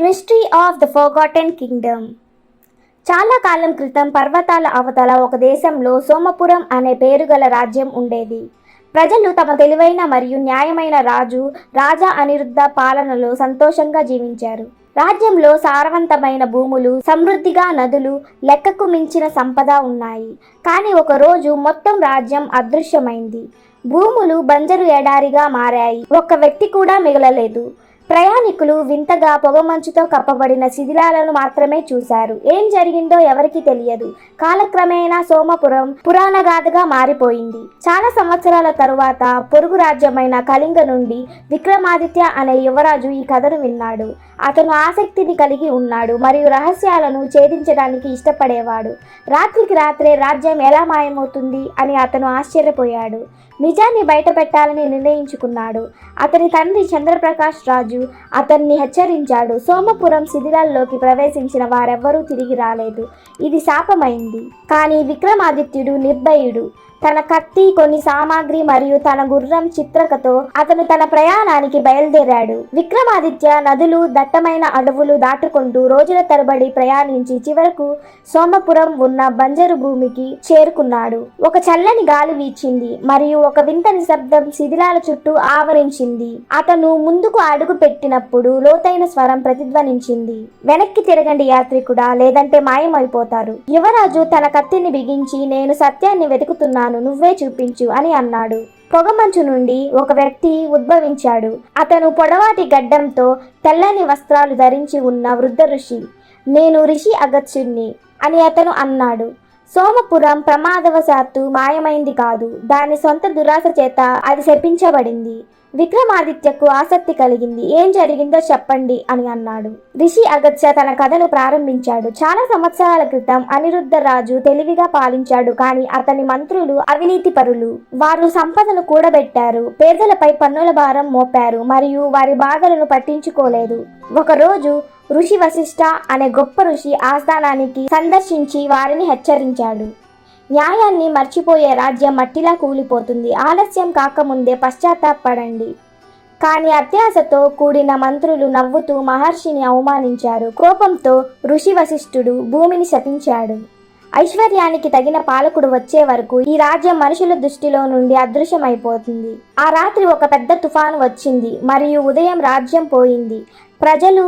The mystery of the forgotten Kingdom. చాలా కాలం క్రితం పర్వతాల అవతల ఒక దేశంలో సోమపురం అనే పేరుగల రాజ్యం ఉండేది. ప్రజలు తమ తెలివైన మరియు న్యాయమైన రాజా అనిరుద్ధ పాలనలో సంతోషంగా జీవించారు. రాజ్యంలో సారవంతమైన భూములు, సమృద్ధిగా నదులు, లెక్కకు మించిన సంపద ఉన్నాయి. కానీ ఒకరోజు మొత్తం రాజ్యం అదృశ్యమైంది. భూములు బంజరు ఎడారిగా మారాయి. ఒక్క వ్యక్తి కూడా మిగలలేదు. ప్రయాణికులు వింతగా పొగమంచుతో కప్పబడిన శిథిలాలను మాత్రమే చూశారు. ఏం జరిగిందో ఎవరికీ తెలియదు. కాలక్రమేణా సోమపురం పురాణగాథగా మారిపోయింది. చాలా సంవత్సరాల తరువాత పొరుగు రాజ్యమైన కళింగ నుండి విక్రమాదిత్య అనే యువరాజు ఈ కథను విన్నాడు. అతను ఆసక్తిని కలిగి ఉన్నాడు మరియు రహస్యాలను ఛేదించడానికి ఇష్టపడేవాడు. రాత్రికి రాత్రే రాజ్యం ఎలా మాయమవుతుంది అని అతను ఆశ్చర్యపోయాడు. నిజాన్ని బయటపెట్టాలని నిర్ణయించుకున్నాడు. అతని తండ్రి చంద్రప్రకాష్ రాజు అతన్ని హెచ్చరించాడు. సోమపురం శిథిలాల్లోకి ప్రవేశించిన వారెవ్వరూ తిరిగి రాలేదు. ఇది శాపమైంది. కానీ విక్రమాదిత్యుడు నిర్భయుడు. తన కత్తి, కొన్ని సామాగ్రి మరియు తన గుర్రం చిత్రకతో అతను తన ప్రయాణానికి బయలుదేరాడు. విక్రమాదిత్య నదులు, దట్టమైన అడవులు దాటుకుంటూ రోజుల తరబడి ప్రయాణించి చివరకు సోమపురం ఉన్న బంజరు భూమికి చేరుకున్నాడు. ఒక చల్లని గాలి వీచింది మరియు ఒక వింత నిశ్శబ్దం శిథిలాల చుట్టూ ఆవరించింది. అతను ముందుకు అడుగు పెట్టినప్పుడు లోతైన స్వరం ప్రతిధ్వనించింది. వెనక్కి తిరగండి యాత్రికుడా, లేదంటే మాయమైపోతారు. యువరాజు తన కత్తిని బిగించి, నేను సత్యాన్ని వెతుకుతున్నాను, నువ్వే చూపించు అని అన్నాడు. పొగమంచు నుండి ఒక వ్యక్తి ఉద్భవించాడు. అతను పొడవాటి గడ్డంతో తెల్లని వస్త్రాలు ధరించి ఉన్న వృద్ధ ఋషి. నేను ఋషి అగత్యుణ్ణి అని అతను అన్నాడు. సోమపురం ప్రమాదవశాత్తు మాయమైంది కాదు, దాని సొంత దురాశ చేత అది శపించబడింది. విక్రమాదిత్యకు ఆసక్తి కలిగింది. ఏం జరిగిందో చెప్పండి అని అన్నాడు. రిషి అగత్య తన కథను ప్రారంభించాడు. చాలా సంవత్సరాల క్రితం అనిరుద్ధ రాజు తెలివిగా పాలించాడు. కానీ అతని మంత్రులు అవినీతి పరులు. వారు సంపదను కూడబెట్టారు, పేదలపై పన్నుల భారం మోపారు మరియు వారి బాధలను పట్టించుకోలేదు. ఒకరోజు ఋషి వశిష్ఠ అనే గొప్ప ఋషి ఆస్థానానికి సందర్శించి వారిని హెచ్చరించాడు. న్యాయాన్ని మర్చిపోయే రాజ్యం మట్టిలా కూలిపోతుంది. ఆలస్యం కాకముందే పశ్చాత్తాపడండి. కానీ అత్యాశతో కూడిన మంత్రులు నవ్వుతూ మహర్షిని అవమానించారు. కోపంతో ఋషి వశిష్ఠుడు భూమిని శపించాడు. ఐశ్వర్యానికి తగిన పాలకుడు వచ్చే వరకు ఈ రాజ్యం మనుషుల దృష్టిలో నుండి అదృశ్యమైపోతుంది. ఆ రాత్రి ఒక పెద్ద తుఫాను వచ్చింది మరియు ఉదయం రాజ్యం పోయింది. ప్రజలు,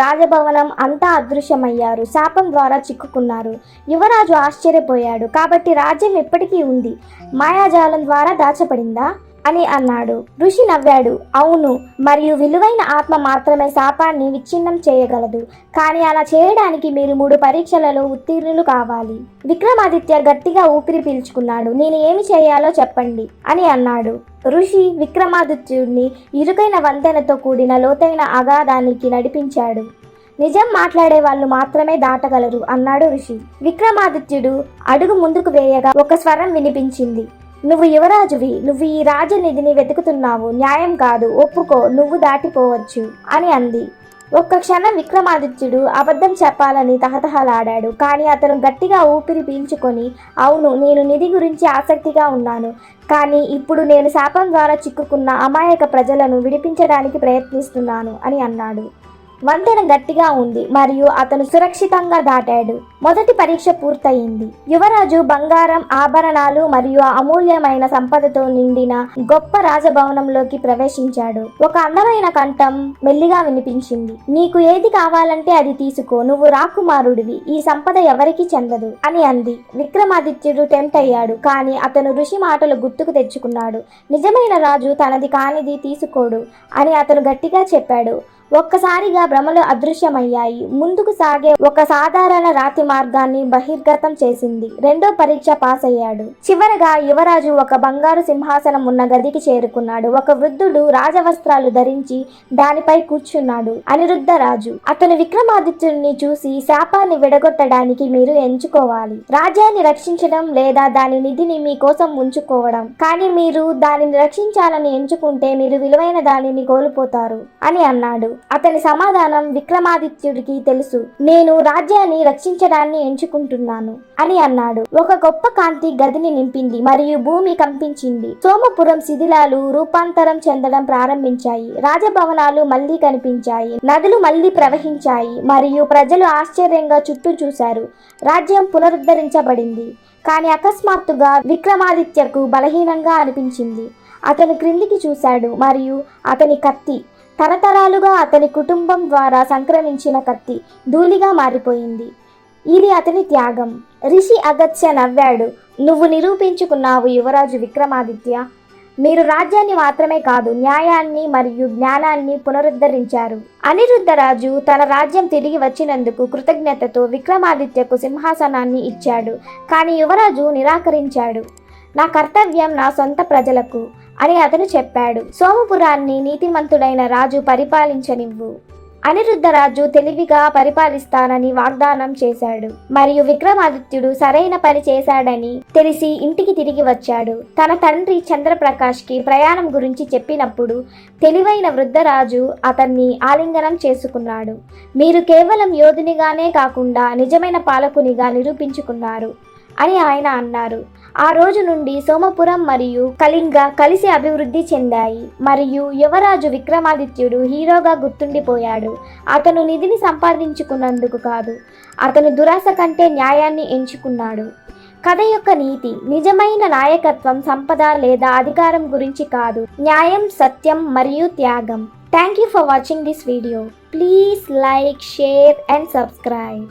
రాజభవనం అంతా అదృశ్యమయ్యారు. శాపం ద్వారా చిక్కుకున్నారు. యువరాజు ఆశ్చర్యపోయాడు. కాబట్టి రాజ్యం ఎప్పటికీ ఉంది, మాయాజాలం ద్వారా దాచబడిందా అని అన్నాడు. ఋషి నవ్వాడు. అవును, మరియు విలువైన ఆత్మ మాత్రమే శాపాన్ని విచ్ఛిన్నం చేయగలదు. కానీ అలా చేయడానికి మీరు 3 పరీక్షలలో ఉత్తీర్ణులు కావాలి. విక్రమాదిత్య గట్టిగా ఊపిరి పీల్చుకున్నాడు. నేను ఏమి చేయాలో చెప్పండి అని అన్నాడు. ఋషి విక్రమాదిత్యుడిని ఇరుకైన వంతెనతో కూడిన లోతైన అగాధానికి నడిపించాడు. నిజం మాట్లాడే వాళ్ళు మాత్రమే దాటగలరు అన్నాడు ఋషి. విక్రమాదిత్యుడు అడుగు ముందుకు వేయగా ఒక స్వరం వినిపించింది. నువ్వు యువరాజువి, నువ్వు ఈ రాజనిధిని వెతుకుతున్నావు, న్యాయం కాదు, ఒప్పుకో, నువ్వు దాటిపోవచ్చు అని అంది. ఒక్క క్షణం విక్రమాదిత్యుడు అబద్ధం చెప్పాలని తహతహలాడాడు. కానీ అతను గట్టిగా ఊపిరి పీల్చుకొని, అవును, నేను నిధి గురించి ఆసక్తిగా ఉన్నాను. కానీ ఇప్పుడు నేను శాపం ద్వారా చిక్కుకున్న అమాయక ప్రజలను విడిపించడానికి ప్రయత్నిస్తున్నాను అని అన్నాడు. వంతెన గట్టిగా ఉంది మరియు అతను సురక్షితంగా దాటాడు. మొదటి పరీక్ష పూర్తయింది. యువరాజు బంగారం, ఆభరణాలు మరియు అమూల్యమైన సంపదతో నిండిన గొప్ప రాజభవనంలోకి ప్రవేశించాడు. ఒక అందమైన కంఠం మెల్లిగా వినిపించింది. నీకు ఏది కావాలంటే అది తీసుకో, నువ్వు రాకుమారుడివి, ఈ సంపద ఎవరికీ చెందదు అని అంది. విక్రమాదిత్యుడు టెంప్ట్ అయ్యాడు. కానీ అతను ఋషి మాటలు గుర్తుకు తెచ్చుకున్నాడు. నిజమైన రాజు తనది కానిది తీసుకోడు అని అతను గట్టిగా చెప్పాడు. ఒక్కసారిగా భ్రమలు అదృశ్యమయ్యాయి. ముందుకు సాగే ఒక సాధారణ రాతి మార్గాన్ని బహిర్గతం చేసింది. రెండో పరీక్ష పాస్ అయ్యాడు. చివరగా యువరాజు ఒక బంగారు సింహాసనం ఉన్న గదికి చేరుకున్నాడు. ఒక వృద్ధుడు రాజవస్త్రాలు ధరించి దానిపై కూర్చున్నాడు. అనిరుద్ధ రాజు. అతను విక్రమాదిత్యుడిని చూసి, శాపాన్ని విడగొట్టడానికి మీరు ఎంచుకోవాలి, రాజ్యాన్ని రక్షించడం లేదా దాని నిధిని మీకోసం ఉంచుకోవడం. కానీ మీరు దానిని రక్షించాలని ఎంచుకుంటే మీరు విలువైన దానిని కోల్పోతారు అని అన్నాడు. అతని సమాధానం విక్రమాదిత్యుడికి తెలుసు. నేను రాజ్యాన్ని రక్షించడాన్ని ఎంచుకుంటున్నాను అని అన్నాడు. ఒక గొప్ప కాంతి గదిని నింపింది మరియు భూమి కంపించింది. సోమపురం శిథిలాలు రూపాంతరం చెందడం ప్రారంభించాయి. రాజభవనాలు మళ్లీ కనిపించాయి. నదులు మళ్లీ ప్రవహించాయి మరియు ప్రజలు ఆశ్చర్యంగా చుట్టూ చూశారు. రాజ్యం పునరుద్ధరించబడింది. కానీ అకస్మాత్తుగా విక్రమాదిత్యకు బలహీనంగా అనిపించింది. అతను క్రిందికి చూశాడు మరియు అతని కత్తి, తరతరాలుగా అతని కుటుంబం ద్వారా సంక్రమించిన కత్తి, ధూళిగా మారిపోయింది. ఇది అతని త్యాగం. రిషి అగత్య నవ్వాడు. నువ్వు నిరూపించుకున్నావు యువరాజు విక్రమాదిత్య. మీరు రాజ్యాన్ని మాత్రమే కాదు, న్యాయాన్ని మరియు జ్ఞానాన్ని పునరుద్ధరించారు. అనిరుద్ధరాజు తన రాజ్యం తిరిగి వచ్చినందుకు కృతజ్ఞతతో విక్రమాదిత్యకు సింహాసనాన్ని ఇచ్చాడు. కానీ యువరాజు నిరాకరించాడు. నా కర్తవ్యం నా సొంత ప్రజలకు అని అతను చెప్పాడు. సోమపురాన్ని నీతిమంతుడైన రాజు పరిపాలించనివ్వు. అనిరుద్ధరాజు తెలివిగా పరిపాలిస్తానని వాగ్దానం చేశాడు మరియు విక్రమాదిత్యుడు సరైన పని చేశాడని తెలిసి ఇంటికి తిరిగి వచ్చాడు. తన తండ్రి చంద్రప్రకాష్కి ప్రయాణం గురించి చెప్పినప్పుడు తెలివైన వృద్ధరాజు అతన్ని ఆలింగనం చేసుకున్నాడు. మీరు కేవలం యోధునిగానే కాకుండా నిజమైన పాలకునిగా నిరూపించుకున్నారు అని ఆయన అన్నారు. ఆ రోజు నుండి సోమపురం మరియు కళింగ కలిసి అభివృద్ధి చెందాయి మరియు యువరాజు విక్రమాదిత్యుడు హీరోగా గుర్తుండిపోయాడు. అతను నిధిని సంపాదించుకున్నందుకు కాదు, అతను దురాశ కంటే న్యాయాన్ని ఎంచుకున్నాడు. కథ యొక్క నీతి: నిజమైన నాయకత్వం సంపద లేదా అధికారం గురించి కాదు, న్యాయం, సత్యం మరియు త్యాగం. Thank you for watching this video. Please like, share and subscribe.